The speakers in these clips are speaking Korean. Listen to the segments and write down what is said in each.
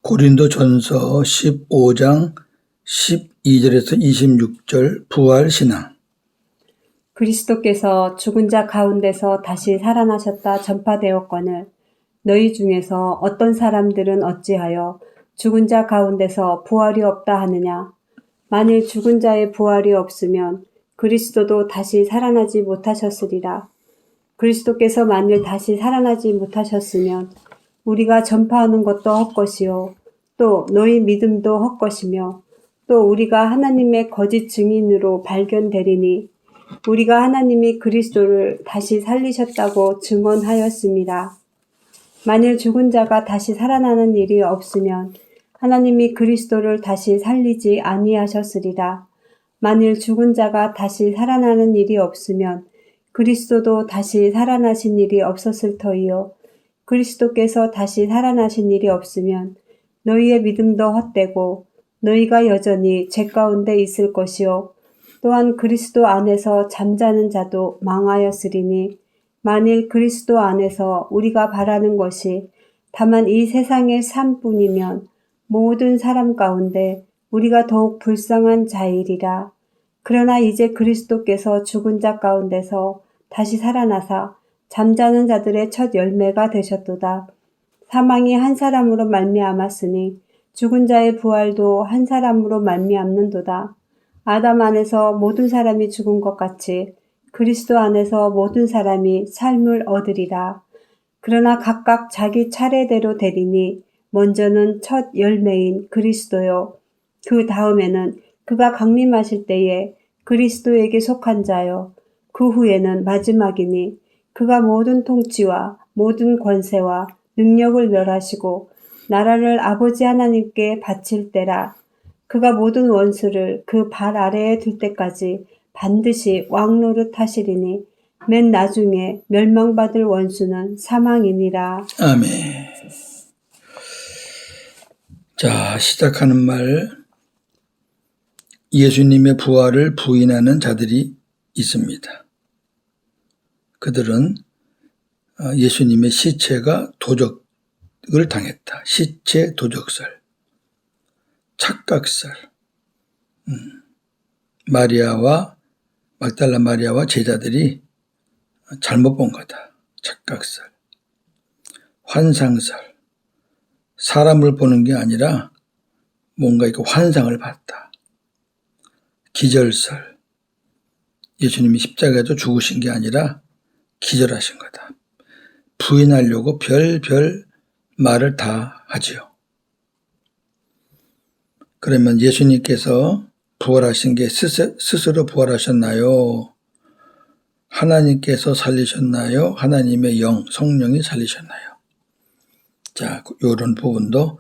고린도전서 15장 12절에서 26절 부활신앙. 그리스도께서 죽은 자 가운데서 다시 살아나셨다 전파되었거늘 너희 중에서 어떤 사람들은 어찌하여 죽은 자 가운데서 부활이 없다 하느냐. 만일 죽은 자의 부활이 없으면 그리스도도 다시 살아나지 못하셨으리라. 그리스도께서 만일 다시 살아나지 못하셨으면 우리가 전파하는 것도 헛것이요 또 너희 믿음도 헛것이며 또 우리가 하나님의 거짓 증인으로 발견되리니 우리가 하나님이 그리스도를 다시 살리셨다고 증언하였습니다. 만일 죽은 자가 다시 살아나는 일이 없으면 하나님이 그리스도를 다시 살리지 아니하셨으리라. 만일 죽은 자가 다시 살아나는 일이 없으면 그리스도도 다시 살아나신 일이 없었을 터이요. 그리스도께서 다시 살아나신 일이 없으면 너희의 믿음도 헛되고 너희가 여전히 죄 가운데 있을 것이요. 또한 그리스도 안에서 잠자는 자도 망하였으리니 만일 그리스도 안에서 우리가 바라는 것이 다만 이 세상의 삶뿐이면 모든 사람 가운데 우리가 더욱 불쌍한 자이리라. 그러나 이제 그리스도께서 죽은 자 가운데서 다시 살아나사 잠자는 자들의 첫 열매가 되셨도다. 사망이 한 사람으로 말미암았으니 죽은 자의 부활도 한 사람으로 말미암는도다. 아담 안에서 모든 사람이 죽은 것 같이 그리스도 안에서 모든 사람이 삶을 얻으리라. 그러나 각각 자기 차례대로 되리니 먼저는 첫 열매인 그리스도요. 그 다음에는 그가 강림하실 때에 그리스도에게 속한 자요. 그 후에는 마지막이니 그가 모든 통치와 모든 권세와 능력을 멸하시고 나라를 아버지 하나님께 바칠 때라. 그가 모든 원수를 그 발 아래에 둘 때까지 반드시 왕노릇 하시리니 맨 나중에 멸망받을 원수는 사망이니라. 아멘. 자, 시작하는 말. 예수님의 부활을 부인하는 자들이 있습니다. 그들은 예수님의 시체가 도적을 당했다. 시체 도적설, 착각설. 막달라 마리아와 제자들이 잘못 본 거다. 착각설, 환상설. 사람을 보는 게 아니라 뭔가 이렇게 환상을 봤다. 기절설. 예수님이 십자가에서 죽으신 게 아니라 기절하신 거다. 부인하려고 별별 말을 다 하지요. 그러면 예수님께서 부활하신 게 스스로 부활하셨나요? 하나님께서 살리셨나요? 하나님의 영, 성령이 살리셨나요? 자, 이런 부분도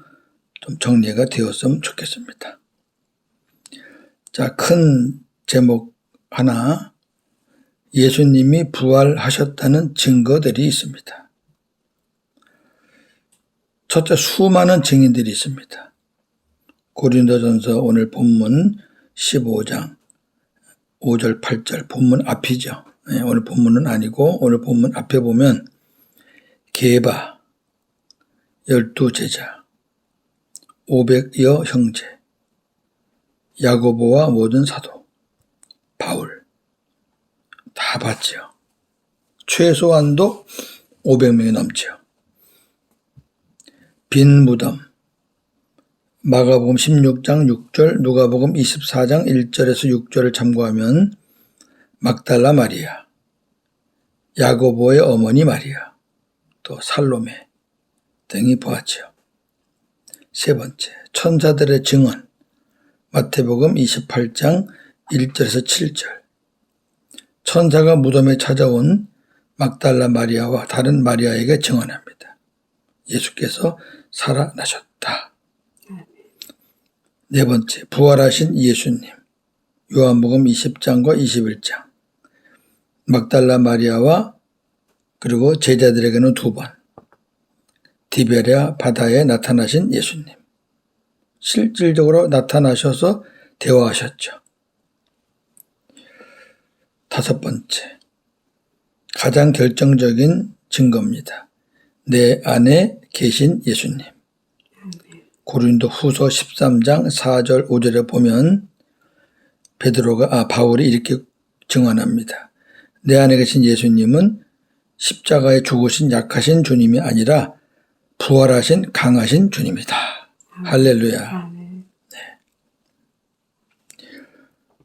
좀 정리가 되었으면 좋겠습니다. 자, 큰 제목 하나, 예수님이 부활하셨다는 증거들이 있습니다. 첫째, 수많은 증인들이 있습니다. 고린도전서 오늘 본문 15장 5절 8절 본문 앞이죠. 오늘 본문은 아니고 오늘 본문 앞에 보면 게바, 12제자, 500여 형제, 야고보와 모든 사도, 바울 다 봤죠. 최소한도 500명이 넘죠. 빈 무덤, 마가복음 16장 6절, 누가복음 24장 1절에서 6절을 참고하면 막달라 마리아, 야고보의 어머니 마리아, 또 살로메 등이 보았죠. 세 번째, 천사들의 증언, 마태복음 28장 1절에서 7절. 천사가 무덤에 찾아온 막달라 마리아와 다른 마리아에게 증언합니다. 예수께서 살아나셨다. 네 번째, 부활하신 예수님, 요한복음 20장과 21장. 막달라 마리아와 그리고 제자들에게는 2번, 디베랴 바다에 나타나신 예수님. 실질적으로 나타나셔서 대화하셨죠. 5번째, 가장 결정적인 증거입니다. 내 안에 계신 예수님. 고린도후서 13장 4절 5절에 보면 바울이 이렇게 증언합니다. 내 안에 계신 예수님은 십자가에 죽으신 약하신 주님이 아니라 부활하신 강하신 주님이다. 할렐루야. 아멘.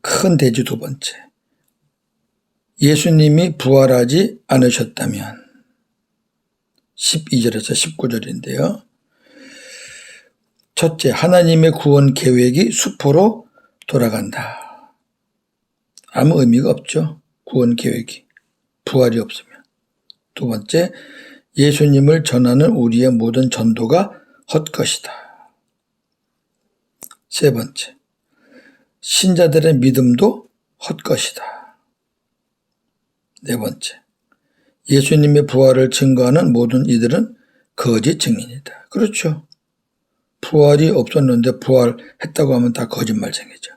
큰 대지 두 번째. 예수님이 부활하지 않으셨다면 12절에서 19절인데요. 첫째, 하나님의 구원 계획이 수포로 돌아간다. 아무 의미가 없죠. 구원 계획이. 부활이 없으면. 두 번째, 예수님을 전하는 우리의 모든 전도가 헛것이다. 세 번째, 신자들의 믿음도 헛것이다. 네 번째, 예수님의 부활을 증거하는 모든 이들은 거짓 증인이다. 그렇죠. 부활이 없었는데 부활했다고 하면 다 거짓말쟁이죠.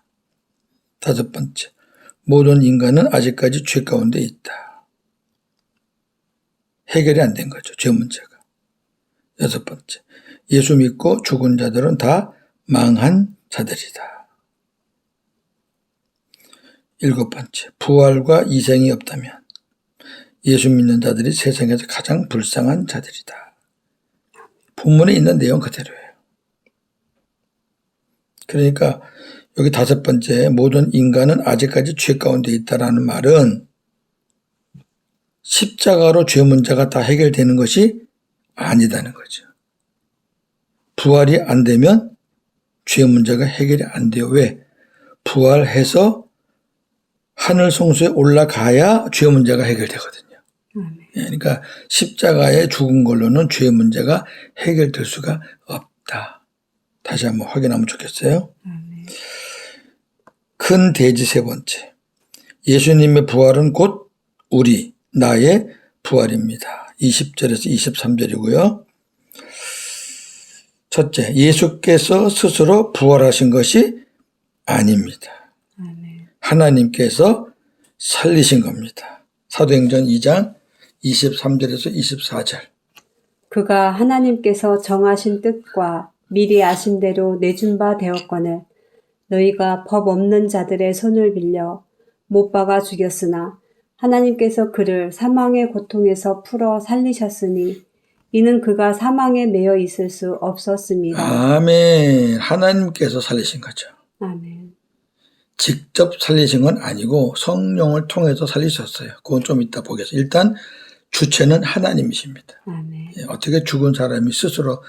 다섯 번째, 모든 인간은 아직까지 죄 가운데 있다. 해결이 안 된 거죠. 죄 문제가. 여섯 번째, 예수 믿고 죽은 자들은 다 망한 자들이다. 일곱 번째, 부활과 이생이 없다면 예수 믿는 자들이 세상에서 가장 불쌍한 자들이다. 본문에 있는 내용 그대로예요. 그러니까 여기 다섯 번째, 모든 인간은 아직까지 죄 가운데 있다라는 말은 십자가로 죄 문제가 다 해결되는 것이 아니다는 거죠. 부활이 안 되면 죄 문제가 해결이 안 돼요. 왜? 부활해서 하늘 성소에 올라가야 죄 문제가 해결되거든요. 그러니까 십자가에 죽은 걸로는 죄 문제가 해결될 수가 없다. 다시 한번 확인하면 좋겠어요. 큰 대지 세 번째, 예수님의 부활은 곧 나의 부활입니다. 20절에서 23절이고요. 첫째, 예수께서 스스로 부활하신 것이 아닙니다. 하나님께서 살리신 겁니다. 사도행전 2장 23절에서 24절. 그가 하나님께서 정하신 뜻과 미리 아신 대로 내준 바 되었거늘 너희가 법 없는 자들의 손을 빌려 못 박아 죽였으나 하나님께서 그를 사망의 고통에서 풀어 살리셨으니 이는 그가 사망에 매여 있을 수 없었습니다. 아멘. 하나님께서 살리신 거죠. 아멘. 직접 살리신 건 아니고 성령을 통해서 살리셨어요. 그건 좀 이따 보겠습니다. 일단 주체는 하나님이십니다. 아멘. 어떻게 죽은 사람이 스스로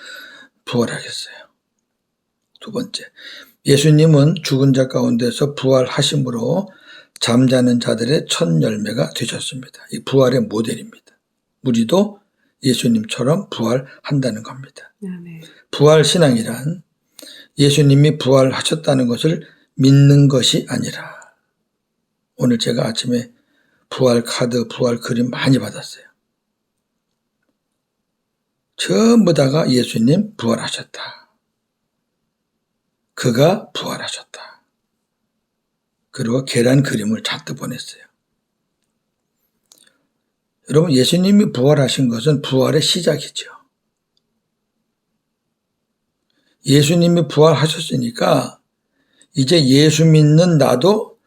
부활하겠어요. 두 번째, 예수님은 죽은 자 가운데서 부활하심으로 잠자는 자들의 첫 열매가 되셨습니다. 이 부활의 모델입니다. 우리도 예수님처럼 부활한다는 겁니다. 아멘. 부활 신앙이란 예수님이 부활하셨다는 것을 믿는 것이 아니라, 오늘 제가 아침에 부활 카드, 부활 그림 많이 받았어요. 전부 다가 예수님 부활하셨다. 그가 부활하셨다. 그리고 계란 그림을 잔뜩 보냈어요. 여러분, 예수님이 부활하신 것은 부활의 시작이죠. 예수님이 부활하셨으니까 이제 예수 믿는 나도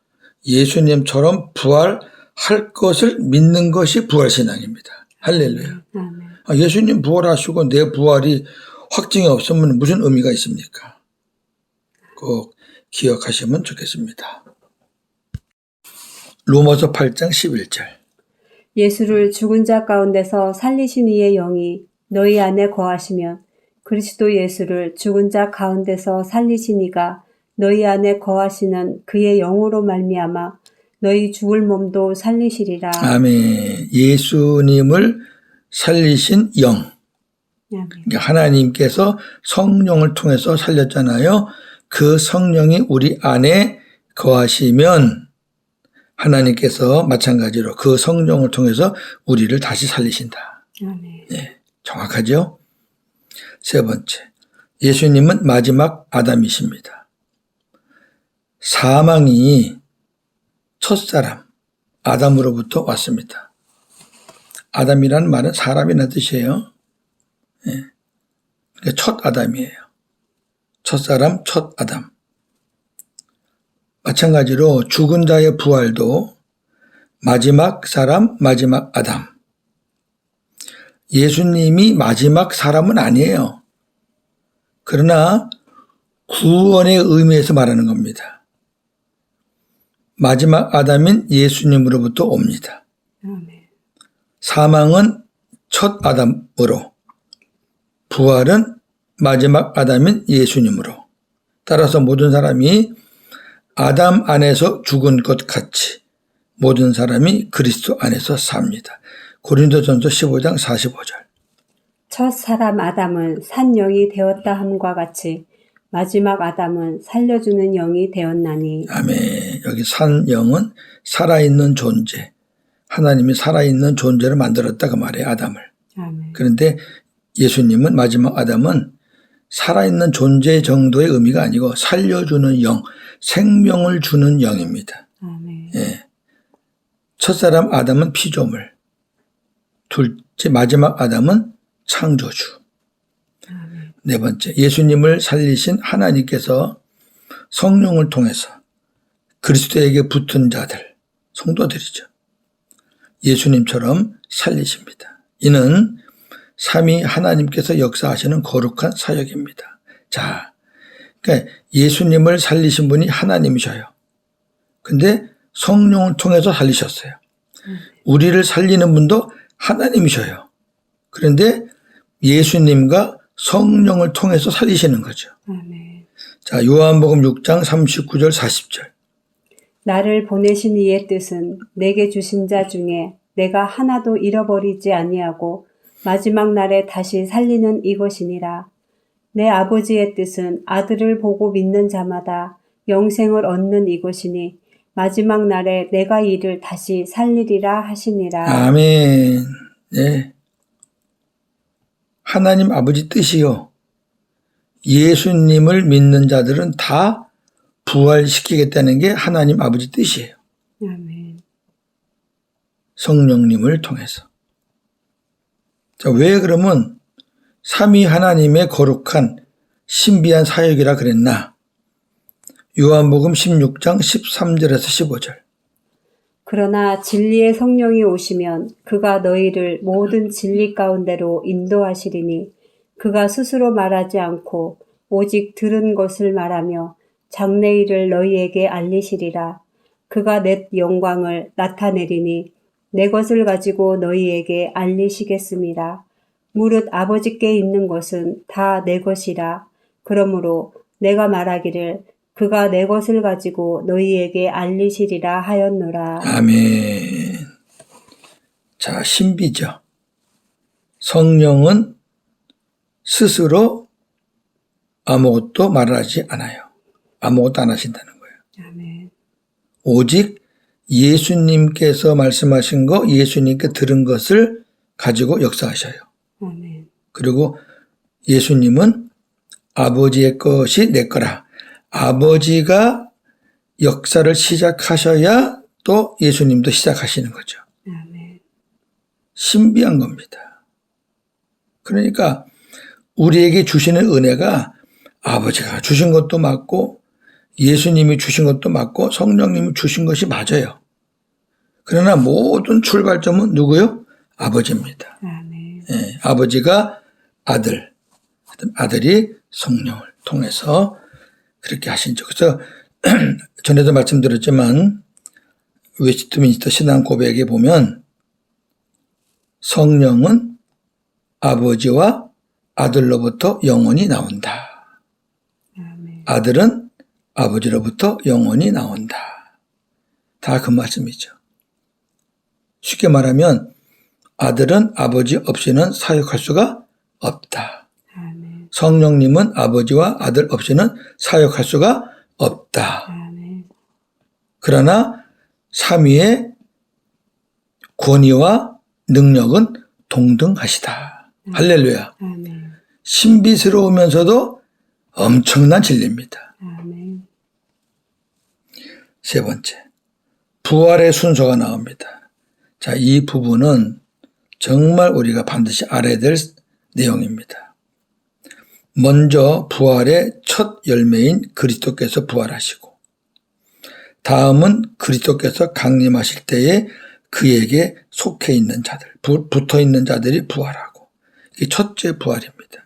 예수님처럼 부활할 것을 믿는 것이 부활신앙입니다. 할렐루야. 예수님 부활하시고 내 부활이 확증이 없으면 무슨 의미가 있습니까? 꼭 기억하시면 좋겠습니다. 로마서 8장 11절. 예수를 죽은 자 가운데서 살리신 이의 영이 너희 안에 거하시면 그리스도 예수를 죽은 자 가운데서 살리신 이가 너희 안에 거하시는 그의 영으로 말미암아 너희 죽을 몸도 살리시리라. 아멘. 예수님을 살리신 영. 그러니까 하나님께서 성령을 통해서 살렸잖아요. 그 성령이 우리 안에 거하시면 하나님께서 마찬가지로 그 성령을 통해서 우리를 다시 살리신다. 네, 정확하죠? 세 번째, 예수님은 마지막 아담이십니다. 사망이 첫사람 아담으로부터 왔습니다. 아담이라는 말은 사람이라는 뜻이에요. 네. 그러니까 첫 아담이에요. 첫사람, 첫 아담. 마찬가지로 죽은 자의 부활도 마지막 사람, 마지막 아담. 예수님이 마지막 사람은 아니에요. 그러나 구원의 의미에서 말하는 겁니다. 마지막 아담인 예수님으로부터 옵니다. 아멘. 사망은 첫 아담으로, 부활은 마지막 아담인 예수님으로. 따라서 모든 사람이 아담 안에서 죽은 것 같이 모든 사람이 그리스도 안에서 삽니다. 고린도전서 15장 45절. 첫 사람 아담은 산 영이 되었다 함과 같이 마지막 아담은 살려주는 영이 되었나니. 아멘. 여기 산 영은 살아있는 존재. 하나님이 살아있는 존재를 만들었다 그 말이에요. 아담을. 아멘. 그런데 예수님은 마지막 아담은 살아있는 존재 정도의 의미가 아니고 살려주는 영, 생명을 주는 영입니다. 아멘. 예. 첫사람 아담은 피조물. 둘째 마지막 아담은 창조주. 아멘. 네 번째, 예수님을 살리신 하나님께서 성령을 통해서 그리스도에게 붙은 자들, 성도들이죠. 예수님처럼 살리십니다. 이는 삼위 하나님께서 역사하시는 거룩한 사역입니다. 자, 그러니까 예수님을 살리신 분이 하나님이셔요. 근데 성령을 통해서 살리셨어요. 우리를 살리는 분도 하나님이셔요. 그런데 예수님과 성령을 통해서 살리시는 거죠. 아멘. 자, 요한복음 6장 39절 40절. 나를 보내신 이의 뜻은 내게 주신 자 중에 내가 하나도 잃어버리지 아니하고 마지막 날에 다시 살리는 이것이니라. 내 아버지의 뜻은 아들을 보고 믿는 자마다 영생을 얻는 이것이니 마지막 날에 내가 이를 다시 살리리라 하시니라. 아멘. 네. 하나님 아버지 뜻이요. 예수님을 믿는 자들은 다 부활시키겠다는 게 하나님 아버지 뜻이에요. 아멘. 성령님을 통해서. 자, 왜 그러면 삼위 하나님의 거룩한 신비한 사역이라 그랬나? 요한복음 16장 13절에서 15절. 그러나 진리의 성령이 오시면 그가 너희를 모든 진리 가운데로 인도하시리니 그가 스스로 말하지 않고 오직 들은 것을 말하며 장래일을 너희에게 알리시리라. 그가 내 영광을 나타내리니 내 것을 가지고 너희에게 알리시겠습니다. 무릇 아버지께 있는 것은 다 내 것이라. 그러므로 내가 말하기를 그가 내 것을 가지고 너희에게 알리시리라 하였노라. 아멘. 자, 신비죠. 성령은 스스로 아무것도 말하지 않아요. 아무것도 안 하신다는 거예요. 아멘. 오직 예수님께서 말씀하신 거, 예수님께 들은 것을 가지고 역사하셔요. 아멘. 그리고 예수님은 아버지의 것이 내 거라. 아버지가 역사를 시작하셔야 또 예수님도 시작하시는 거죠. 아멘. 신비한 겁니다. 그러니까 우리에게 주시는 은혜가 아버지가 주신 것도 맞고 예수님이 주신 것도 맞고 성령님이 주신 것이 맞아요. 그러나 모든 출발점은 누구요? 아버지입니다. 아멘. 예, 아버지가 아들, 아들이 성령을 통해서 그렇게 하신죠. 그래서 전에도 말씀드렸지만 웨스트민스터 신앙 고백에 보면 성령은 아버지와 아들로부터 영원히 나온다. 아멘. 아들은 아버지로부터 영원히 나온다. 다 그 말씀이죠. 쉽게 말하면 아들은 아버지 없이는 사역할 수가 없다. 아멘. 성령님은 아버지와 아들 없이는 사역할 수가 없다. 아멘. 그러나 삼위의 권위와 능력은 동등하시다. 할렐루야. 아멘. 신비스러우면서도 엄청난 진리입니다. 아멘. 세 번째, 부활의 순서가 나옵니다. 자, 이 부분은 정말 우리가 반드시 알아야 될 내용입니다. 먼저 부활의 첫 열매인 그리스도께서 부활하시고 다음은 그리스도께서 강림하실 때에 그에게 속해 있는 자들, 붙어 있는 자들이 부활하고 이게 첫째 부활입니다.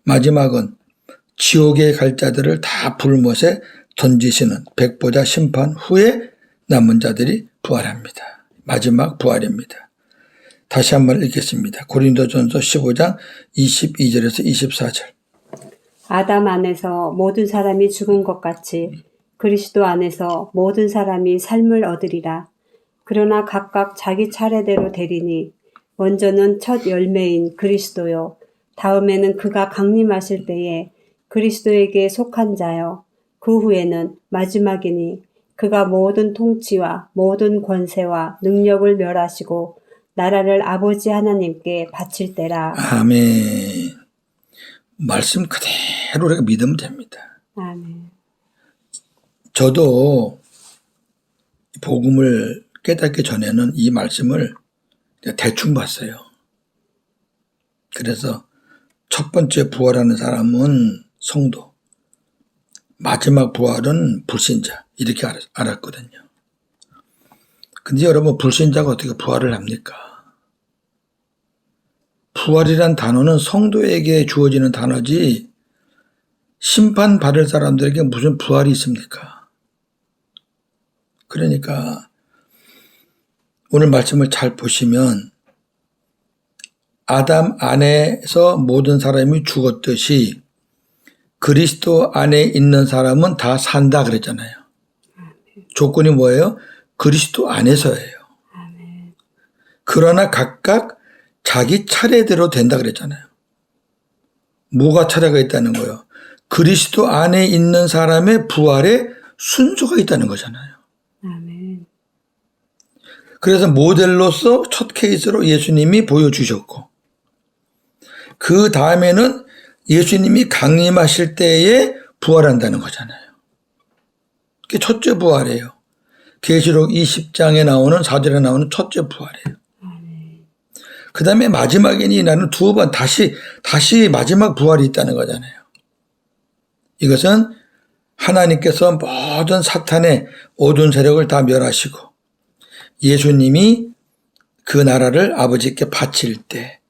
마지막은 지옥에 갈 자들을 다 불못에 던지시는 백보자 심판 후에 남은 자들이 부활합니다. 마지막 부활입니다. 다시 한번 읽겠습니다. 고린도전서 15장 22절에서 24절. 아담 안에서 모든 사람이 죽은 것 같이 그리스도 안에서 모든 사람이 삶을 얻으리라. 그러나 각각 자기 차례대로 되리니 먼저는 첫 열매인 그리스도요. 다음에는 그가 강림하실 때에 그리스도에게 속한 자요. 그 후에는 마지막이니 그가 모든 통치와 모든 권세와 능력을 멸하시고 나라를 아버지 하나님께 바칠 때라. 아멘. 말씀 그대로 우리가 믿으면 됩니다. 아멘. 저도 복음을 깨닫기 전에는 이 말씀을 대충 봤어요. 그래서 첫 번째 부활하는 사람은 성도, 마지막 부활은 불신자 이렇게 알았거든요. 근데 여러분 불신자가 어떻게 부활을 합니까? 부활이란 단어는 성도에게 주어지는 단어지 심판받을 사람들에게 무슨 부활이 있습니까? 그러니까 오늘 말씀을 잘 보시면 아담 안에서 모든 사람이 죽었듯이 그리스도 안에 있는 사람은 다 산다 그랬잖아요. 조건이 뭐예요? 그리스도 안에서예요. 그러나 각각 자기 차례대로 된다 그랬잖아요. 뭐가 차례가 있다는 거예요? 그리스도 안에 있는 사람의 부활에 순서가 있다는 거잖아요. 아멘. 그래서 모델로서 첫 케이스로 예수님이 보여주셨고 그 다음에는 예수님이 강림하실 때에 부활한다는 거잖아요. 그게 첫째 부활이에요. 계시록 20장에 나오는 4절에 나오는 첫째 부활이에요. 그 다음에 마지막이니 나는 두 번 다시 마지막 부활이 있다는 거잖아요. 이것은 하나님께서 모든 사탄의 어두운 세력을 다 멸하시고 예수님이 그 나라를 아버지께 바칠 때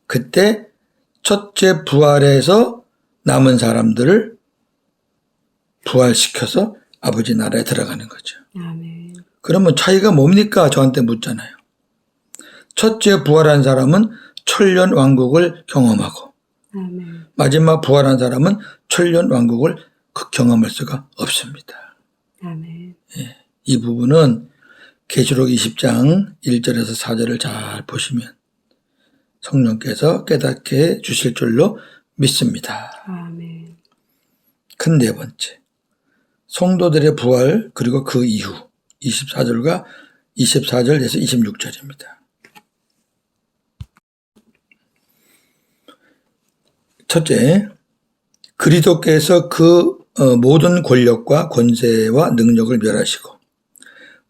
그때 첫째 부활에서 남은 사람들을 부활시켜서 아버지 나라에 들어가는 거죠. 아멘. 그러면 차이가 뭡니까? 저한테 묻잖아요. 첫째 부활한 사람은 천년 왕국을 경험하고 아멘. 마지막 부활한 사람은 천년 왕국을 경험할 수가 없습니다. 아멘. 이 부분은 계시록 20장 1절에서 4절을 잘 보시면 성령께서 깨닫게 해 주실 줄로 믿습니다. 아멘. 큰 네 번째, 성도들의 부활 그리고 그 이후 24절과 24절에서 26절입니다. 첫째, 그리스도께서 그 모든 권력과 권세와 능력을 멸하시고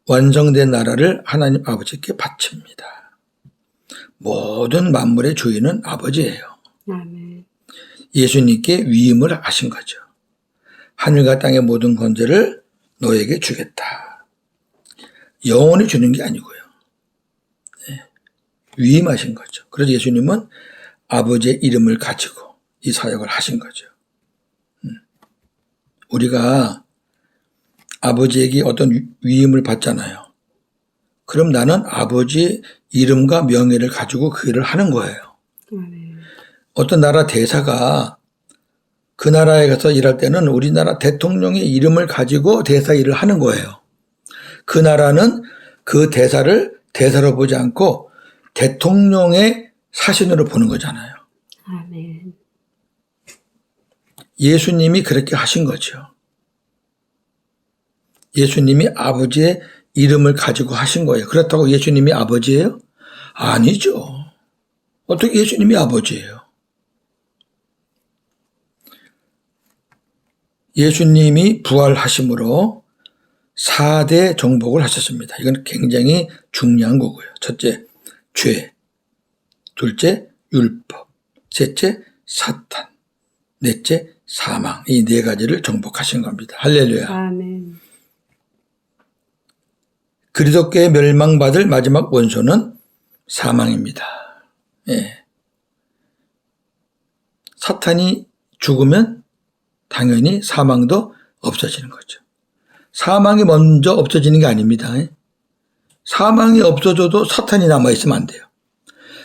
완성된 나라를 하나님 아버지께 바칩니다. 모든 만물의 주인은 아버지예요. 아멘. 예수님께 위임을 하신 거죠. 하늘과 땅의 모든 권세를 너에게 주겠다. 영원히 주는 게 아니고요. 위임하신 거죠. 그래서 예수님은 아버지의 이름을 가지고 이 사역을 하신 거죠. 우리가 아버지에게 어떤 위임을 받잖아요. 그럼 나는 아버지의 이름과 명예를 가지고 그 일을 하는 거예요. 어떤 나라 대사가 그 나라에 가서 일할 때는 우리나라 대통령의 이름을 가지고 대사 일을 하는 거예요. 그 나라는 그 대사를 대사로 보지 않고 대통령의 사신으로 보는 거잖아요. 아멘. 예수님이 그렇게 하신 거죠. 예수님이 아버지의 이름을 가지고 하신 거예요. 그렇다고 예수님이 아버지예요? 아니죠. 어떻게 예수님이 아버지예요? 예수님이 부활하심으로 4대 정복을 하셨습니다. 이건 굉장히 중요한 거고요. 첫째, 죄. 둘째, 율법. 셋째, 사탄. 넷째 사망. 이 네 가지를 정복하신 겁니다. 할렐루야. 아멘. 그리스도께 멸망받을 마지막 원소는 사망입니다. 예. 사탄이 죽으면 당연히 사망도 없어지는 거죠. 사망이 먼저 없어지는 게 아닙니다. 사망이 없어져도 사탄이 남아있으면 안 돼요.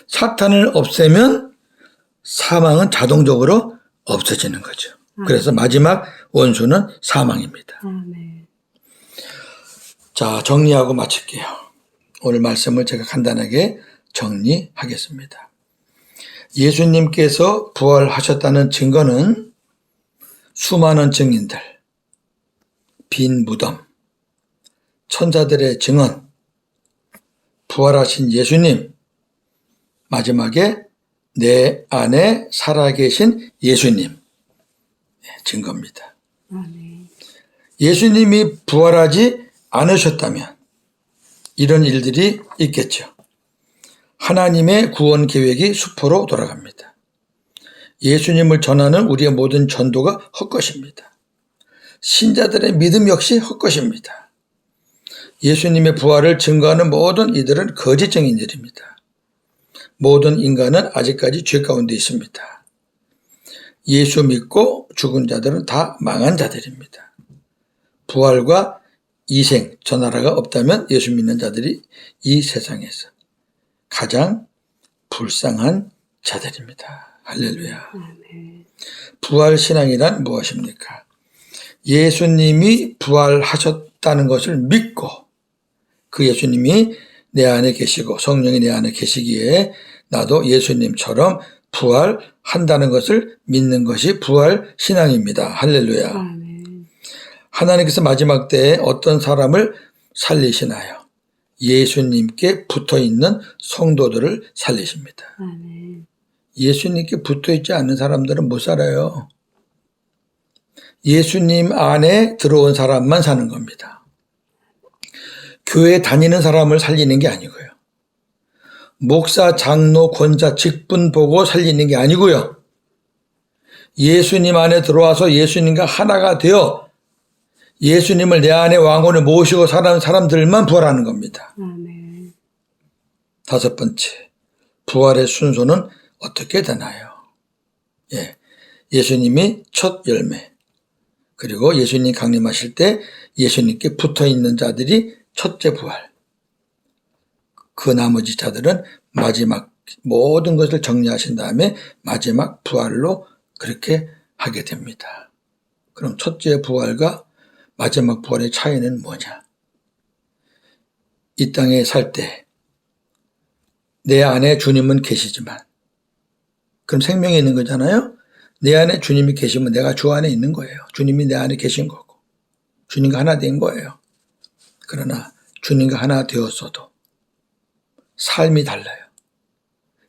사탄을 없애면 사망은 자동적으로 없어지는 거죠. 그래서 마지막 원수는 사망입니다. 아멘. 자, 정리하고 마칠게요. 오늘 말씀을 제가 간단하게 정리하겠습니다. 예수님께서 부활하셨다는 증거는 수많은 증인들, 빈 무덤, 천사들의 증언, 부활하신 예수님, 마지막에 내 안에 살아계신 예수님 증거입니다. 아멘. 예수님이 부활하지 않으셨다면 이런 일들이 있겠죠. 하나님의 구원 계획이 수포로 돌아갑니다. 예수님을 전하는 우리의 모든 전도가 헛것입니다. 신자들의 믿음 역시 헛것입니다. 예수님의 부활을 증거하는 모든 이들은 거짓 증인들입니다. 모든 인간은 아직까지 죄 가운데 있습니다. 예수 믿고 죽은 자들은 다 망한 자들입니다. 부활과 이생, 저 나라가 없다면 예수 믿는 자들이 이 세상에서 가장 불쌍한 자들입니다. 할렐루야. 아멘. 부활신앙이란 무엇입니까? 예수님이 부활하셨다는 것을 믿고 그 예수님이 내 안에 계시고 성령이 내 안에 계시기에 나도 예수님처럼 부활한다는 것을 믿는 것이 부활신앙입니다. 할렐루야. 아멘. 하나님께서 마지막 때에 어떤 사람을 살리시나요? 예수님께 붙어있는 성도들을 살리십니다. 아멘. 예수님께 붙어있지 않은 사람들은 못 살아요. 예수님 안에 들어온 사람만 사는 겁니다. 교회 다니는 사람을 살리는 게 아니고요. 목사, 장로, 권사, 직분 보고 살리는 게 아니고요. 예수님 안에 들어와서 예수님과 하나가 되어 예수님을 내 안에 왕으로 모시고 사는 사람들만 부활하는 겁니다. 아멘. 다섯 번째, 부활의 순서는 어떻게 되나요? 예수님이 첫 열매, 그리고 예수님 강림하실 때 예수님께 붙어있는 자들이 첫째 부활, 그 나머지 자들은 마지막 모든 것을 정리하신 다음에 마지막 부활로 그렇게 하게 됩니다. 그럼 첫째 부활과 마지막 부활의 차이는 뭐냐? 이 땅에 살 때 내 안에 주님은 계시지만, 그럼 생명이 있는 거잖아요? 내 안에 주님이 계시면 내가 주 안에 있는 거예요. 주님이 내 안에 계신 거고 주님과 하나 된 거예요. 그러나 주님과 하나 되었어도 삶이 달라요.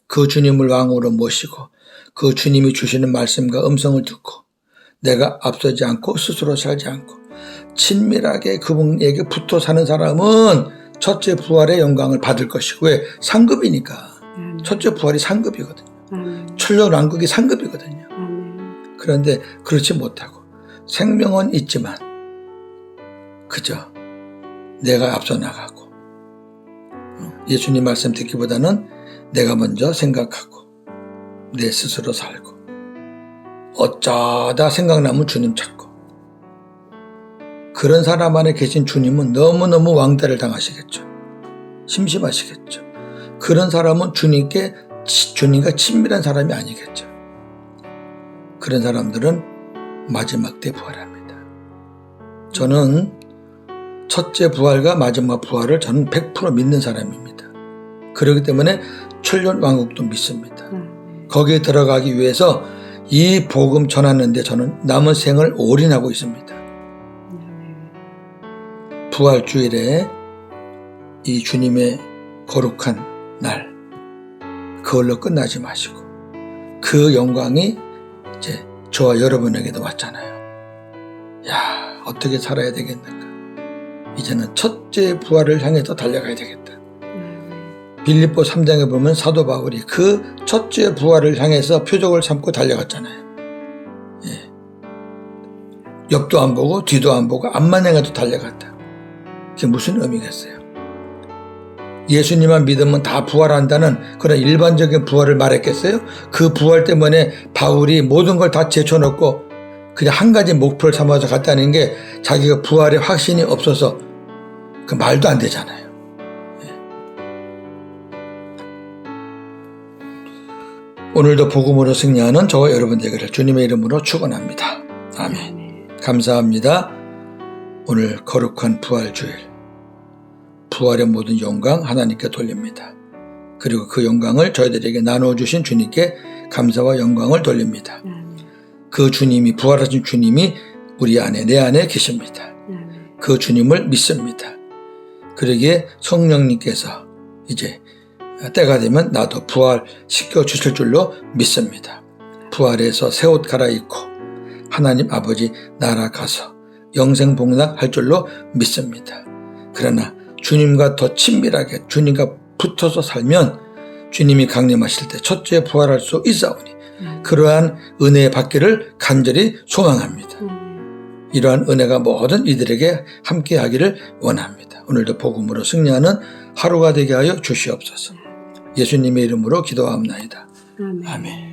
그 주님을 왕으로 모시고 그 주님이 주시는 말씀과 음성을 듣고 내가 앞서지 않고 스스로 살지 않고 친밀하게 그분에게 붙어 사는 사람은 첫째 부활의 영광을 받을 것이고, 왜? 상급이니까. 첫째 부활이 상급이거든요. 천년왕국이 상급이거든요. 그런데 그렇지 못하고 생명은 있지만 그저 내가 앞서 나가고 예수님 말씀 듣기보다는 내가 먼저 생각하고 내 스스로 살고 어쩌다 생각나면 주님 찾고, 그런 사람 안에 계신 주님은 너무너무 왕따를 당하시겠죠. 심심하시겠죠. 그런 사람은 주님과 친밀한 사람이 아니겠죠. 그런 사람들은 마지막 때 부활합니다. 저는 첫째 부활과 마지막 부활을 저는 100% 믿는 사람입니다. 그렇기 때문에 천년왕국도 믿습니다. 거기에 들어가기 위해서 이 복음 전하는데 저는 남은 생을 올인하고 있습니다. 부활주일에 이 주님의 거룩한 날, 그걸로 끝나지 마시고 그 영광이 이제 저와 여러분에게도 왔잖아요. 야, 어떻게 살아야 되겠는가? 이제는 첫째 부활을 향해서 달려가야 되겠다. 빌립보 3장에 보면 사도 바울이 그 첫째 부활을 향해서 표적을 삼고 달려갔잖아요. 옆도 안 보고 뒤도 안 보고 앞만 향해도 달려갔다. 그게 무슨 의미겠어요? 예수님만 믿으면 다 부활한다는 그런 일반적인 부활을 말했겠어요? 그 부활 때문에 바울이 모든 걸 다 제쳐놓고 그냥 한 가지 목표를 삼아서 갔다는 게 자기가 부활에 확신이 없어서 그 말도 안 되잖아요. 오늘도 복음으로 승리하는 저와 여러분 되기를 주님의 이름으로 축원합니다. 아멘. 감사합니다. 오늘 거룩한 부활주일, 부활의 모든 영광 하나님께 돌립니다. 그리고 그 영광을 저희들에게 나눠주신 주님께 감사와 영광을 돌립니다. 그 주님이, 부활하신 주님이 우리 안에, 내 안에 계십니다. 그 주님을 믿습니다. 그러기에 성령님께서 이제 때가 되면 나도 부활시켜 주실 줄로 믿습니다. 부활해서 새 옷 갈아입고 하나님 아버지 나라 가서 영생복락할 줄로 믿습니다. 그러나 주님과 더 친밀하게 주님과 붙어서 살면 주님이 강림하실 때 첫째 부활할 수 있사오니 그러한 은혜 받기를 간절히 소망합니다. 이러한 은혜가 모든 이들에게 함께하기를 원합니다. 오늘도 복음으로 승리하는 하루가 되게 하여 주시옵소서. 예수님의 이름으로 기도하옵나이다. 아멘.